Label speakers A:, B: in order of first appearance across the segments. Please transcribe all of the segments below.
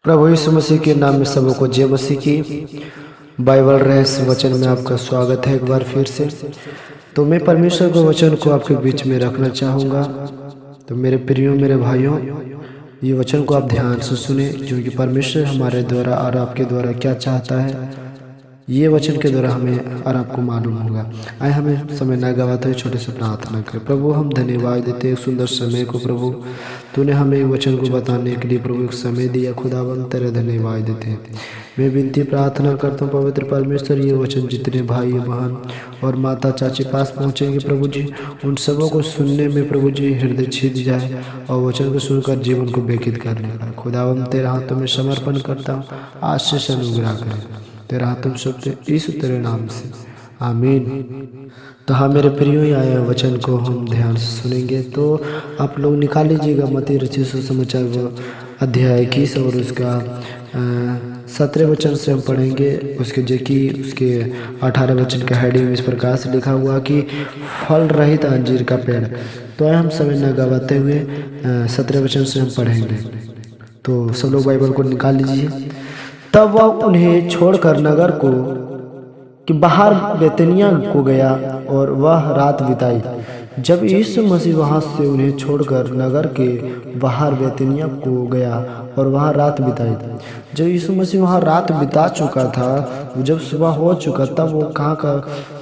A: प्रभु यीशु मसीह के नाम में सबको जय मसीह की। बाइबल रहस्य वचन में आपका स्वागत है एक बार फिर से। तो मैं परमेश्वर के वचन को आपके बीच में रखना चाहूँगा। तो मेरे प्रियो मेरे भाइयों, ये वचन को आप ध्यान से सुने, क्योंकि परमेश्वर हमारे द्वारा और आपके द्वारा क्या चाहता है ये वचन के द्वारा हमें और आपको मालूम होगा। आए हमें समय न गवाते हुए छोटे से प्रार्थना करें। प्रभु हम धन्यवाद देते हैं सुंदर समय को। प्रभु तूने हमें वचन को बताने के लिए प्रभु एक समय दिया। खुदावंद तेरे धन्यवाद देते हैं। मैं विनती प्रार्थना करता हूँ पवित्र परमेश्वर, ये वचन जितने भाई बहन और माता चाची पास पहुँचेंगे प्रभु जी, उन सबों को सुनने में प्रभु जी हृदय छिद जाए और वचन को सुनकर जीवन को बेकित करने का। खुदावंद तेरे हाथों में समर्पण करता हूँ, आशीष अनुग्रह करें तेरा हाथों सबसे यीशु तेरे नाम से, आमीन। तो हाँ मेरे प्रियो, ये आया वचन को हम ध्यान से सुनेंगे। तो आप लोग निकाल लीजिएगा मत्ती रचित सुसमाचार अध्याय 21 और उसका 17 वचन से हम पढ़ेंगे। उसके उसके 18 वचन का हेडिंग इस प्रकार से लिखा हुआ कि फल रहित अंजीर का पेड़। तो हम समय न गवाते हुए 17 वचन से हम पढ़ेंगे। तो सब लोग बाइबल को निकाल लीजिए। तब वह उन्हें छोड़कर नगर को कि बाहर बेतनिया को गया और वह रात बिताई। जब यीशु मसीह वहां से उन्हें छोड़कर नगर के बाहर बेतनिया को गया और वहां रात बिताई। जब यीशु मसीह वहां रात बिता चुका था, जब सुबह हो चुका, तब वो कहाँ का,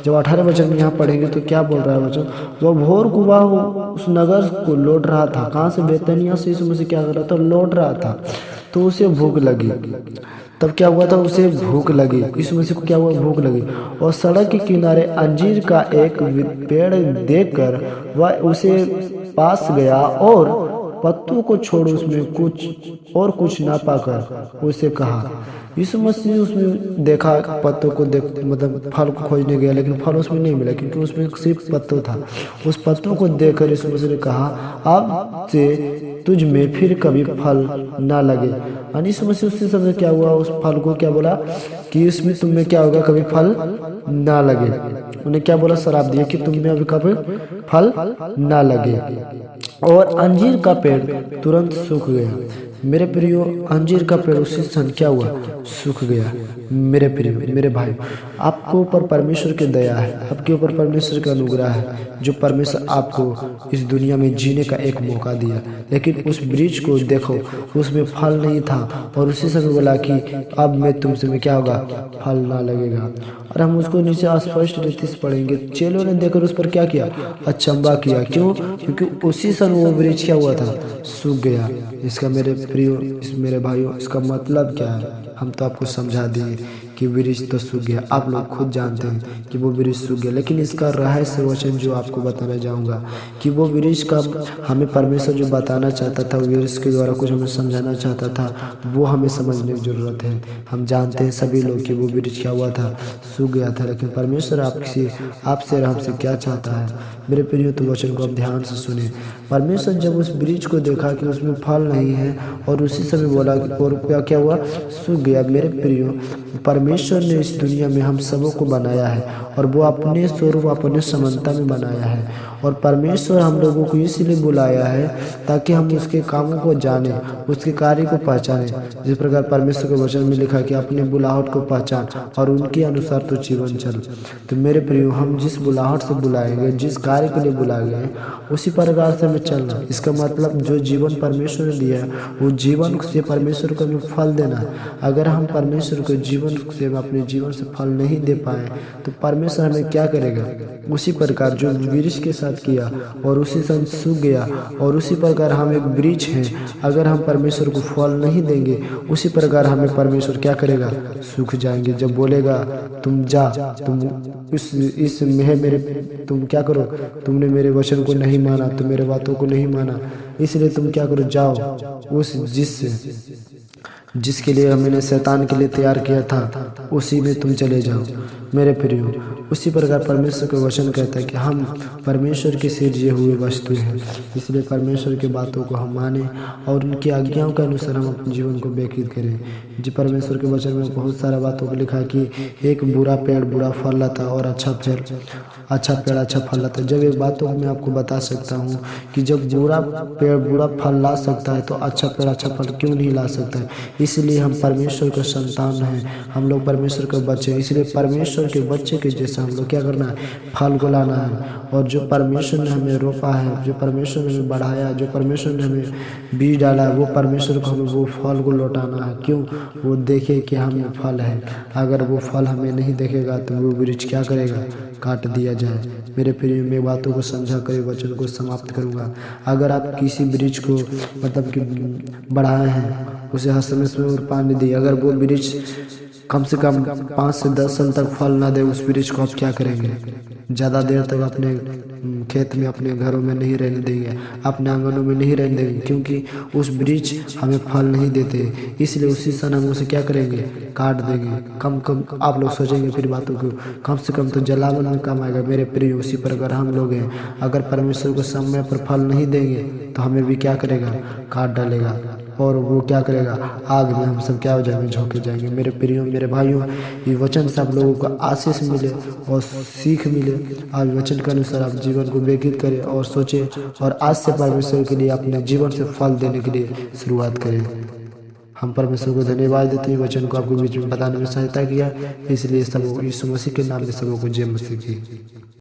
A: जब 18 वचन में यहाँ पढ़ेंगे तो क्या बोल रहा है वचन, वह भोर को वह उस नगर को लौट रहा था। कहाँ से? बेतनिया से यीशु मसीह क्या कर रहा था? लौट रहा था। तो उसे भूख लगी। तब क्या हुआ था? उसे भूख लगी। यीशु मसीह को क्या हुआ? भूख लगी। और सड़क के किनारे अंजीर का एक पेड़ देखकर वह उसे पास गया और पत्तों को छोड़ उसमें कुछ ना पाकर उसे कहा। यीशु मसीह उसमें देखा, पत्तों को देख मतलब फल को खोजने गया, लेकिन फल उसमें नहीं मिला क्योंकि उसमें सिर्फ पत्तों था। उस पत्तों को देखकर यीशु मसीह ने कहा, अब से तुझ में फिर कभी फल ना लगे। और यीशु मसीह उससे समय क्या हुआ? उस फल को क्या बोला कि इसमें तुम में क्या होगा? कभी फल ना लगे। उन्हें क्या बोला? शराब दिया कि तुम में अभी कभी फल ना लगे। और अंजीर का पेड़ तुरंत सूख गया। मेरे प्रियो, अंजीर का पेड़ उसी क्षण क्या हुआ? सूख गया। मेरे प्रियो मेरे भाई, आपको ऊपर परमेश्वर की दया है, आपके ऊपर परमेश्वर का अनुग्रह है, जो परमेश्वर आपको इस दुनिया में जीने का एक मौका दिया। लेकिन उस वृक्ष को देखो, उसमें फल नहीं था और उसी समय बोला कि अब मैं तुमसे में क्या होगा? फल ना लगेगा। और हम उसको नीचे स्पष्ट रीति से पढ़ेंगे। चेलों ने देखकर उस पर क्या किया? अचंबा किया। क्यों? क्योंकि उसी समय वो वृक्ष क्या हुआ था? सूख गया। इसका मेरे प्रियो, मेरे भाइयों, इसका मतलब क्या है? हम तो आपको समझा दिए कि वृक्ष तो सूख गया। आप लोग खुद जानते हैं कि वो वृक्ष सूख गया, लेकिन इसका रहस्य वचन जो आपको बताना चाहूँगा कि वो वृक्ष का हमें परमेश्वर जो बताना चाहता था, वृक्ष के द्वारा कुछ हमें समझाना चाहता था, वो हमें समझने की जरूरत है। हम जानते हैं सभी लोग कि वो वृक्ष क्या हुआ था? सूख गया था। लेकिन परमेश्वर आपसे हमसे क्या चाहता है? मेरे प्रियो, तो वचन को आप ध्यान से सुने। परमेश्वर जब उस वृक्ष को देखा कि उसमें फल नहीं है और उसी समय बोला और क्या हुआ? सूख गया। मेरे प्रियो, परमेश्वर ने इस दुनिया में हम सबों को बनाया है और वो अपने स्वरूप अपने समानता में बनाया है। और परमेश्वर हम लोगों को इसलिए बुलाया है ताकि हम उसके कामों को जाने, उसके कार्य को पहचाने। जिस प्रकार परमेश्वर के वचन में लिखा कि अपने बुलाहट को पहचान और उनके अनुसार तो जीवन चल। तो मेरे प्रियो, हम जिस बुलाहट से बुलाए गए, जिस कार्य के लिए बुलाए गए, उसी प्रकार से हमें चलना। इसका मतलब जो जीवन परमेश्वर ने दिया है, वो जीवन से परमेश्वर को हमें फल देना है। अगर हम परमेश्वर को जीवन से अपने जीवन से फल नहीं दे पाए तो परमेश्वर हमें क्या करेगा? उसी प्रकार जो वृक्ष के साथ किया और उसी समय सूख गया, और उसी प्रकार हम एक वृक्ष हैं, अगर हम परमेश्वर को फल नहीं देंगे, उसी प्रकार हमें परमेश्वर क्या करेगा? सूख जाएंगे। जब बोलेगा तुम जा, तुम इस मेरे तुम क्या करो? तुमने मेरे वचन को नहीं माना, तुम मेरे बातों को नहीं माना, इसलिए तुम क्या करो? जाओ उस जिसके लिए मैंने शैतान के लिए तैयार किया था, उसी में तुम चले जाओ। मेरे प्रियो, उसी प्रकार परमेश्वर का वचन कहता है कि हम परमेश्वर के सृजे हुए वस्तु हैं, इसलिए परमेश्वर की बातों को हम माने और उनकी आज्ञाओं के अनुसार हम अपने जीवन को व्यतीत करें। जी, परमेश्वर के वचन में बहुत सारा बातों को लिखा है कि एक बुरा पेड़ बुरा फल लाता और अच्छा पेड़ अच्छा फल लाता है। जब एक बातों को मैं आपको बता सकता हूँ कि जब बुरा पेड़ बुरा फल ला सकता है तो अच्छा पेड़ अच्छा फल क्यों नहीं ला सकता है। इसलिए हम परमेश्वर का संतान हैं, हम लोग परमेश्वर के बच्चे हैं, इसलिए परमेश्वर के बच्चे के जैसा हम लोग क्या करना है, फल को लाना है। और जो परमेश्वर ने हमें रोपा है, जो परमेश्वर ने हमें बढ़ाया, जो परमेश्वर ने हमें बीज डाला है, वो परमेश्वर को हमें वो फल को लौटाना है। क्यों? वो देखे कि हमें फल है। अगर वो फल हमें नहीं देखेगा तो वो वृक्ष क्या करेगा, काट दिया जाए। मेरे प्रिय, मैं बातों को समझा कर वचन को समाप्त करूंगा। अगर आप किसी वृक्ष को मतलब कि बढ़ाए हैं, उसे हर समय समय और पानी दिए, अगर वो वृक्ष कम से कम 5 से 10 साल तक फल ना दे, उस वृक्ष को आप क्या करेंगे? ज़्यादा देर तक अपने खेत में, अपने घरों में नहीं रहने देंगे, अपने आंगनों में नहीं रहने देंगे, क्योंकि उस वृक्ष हमें फल नहीं देते। इसलिए उसी समय हम उसे क्या करेंगे, काट देंगे। कम आप लोग सोचेंगे फिर बातों को, कम से कम तो जलावन में काम आएगा। मेरे प्रिय, उसी प्रकार हम लोग हैं, अगर परमेश्वर को समय पर फल नहीं देंगे तो हमें भी क्या करेगा, काट डालेगा। और वो क्या करेगा, आग में हम सब क्या हो जाएंगे, झोंके जाएंगे। मेरे प्रियो, मेरे भाइयों, ये वचन से आप लोगों को आशीष मिले और सीख मिले। आज वचन के अनुसार आप जीवन को व्यतीत करें और सोचें, और आज से परमेश्वर के लिए अपने जीवन से फल देने के लिए शुरुआत करें। हम परमेश्वर को धन्यवाद देते हैं, वचन को आपके बीच में बताने में सहायता किया। इसलिए सब यीशु मसीह के नाम में सबको जय मसीह की।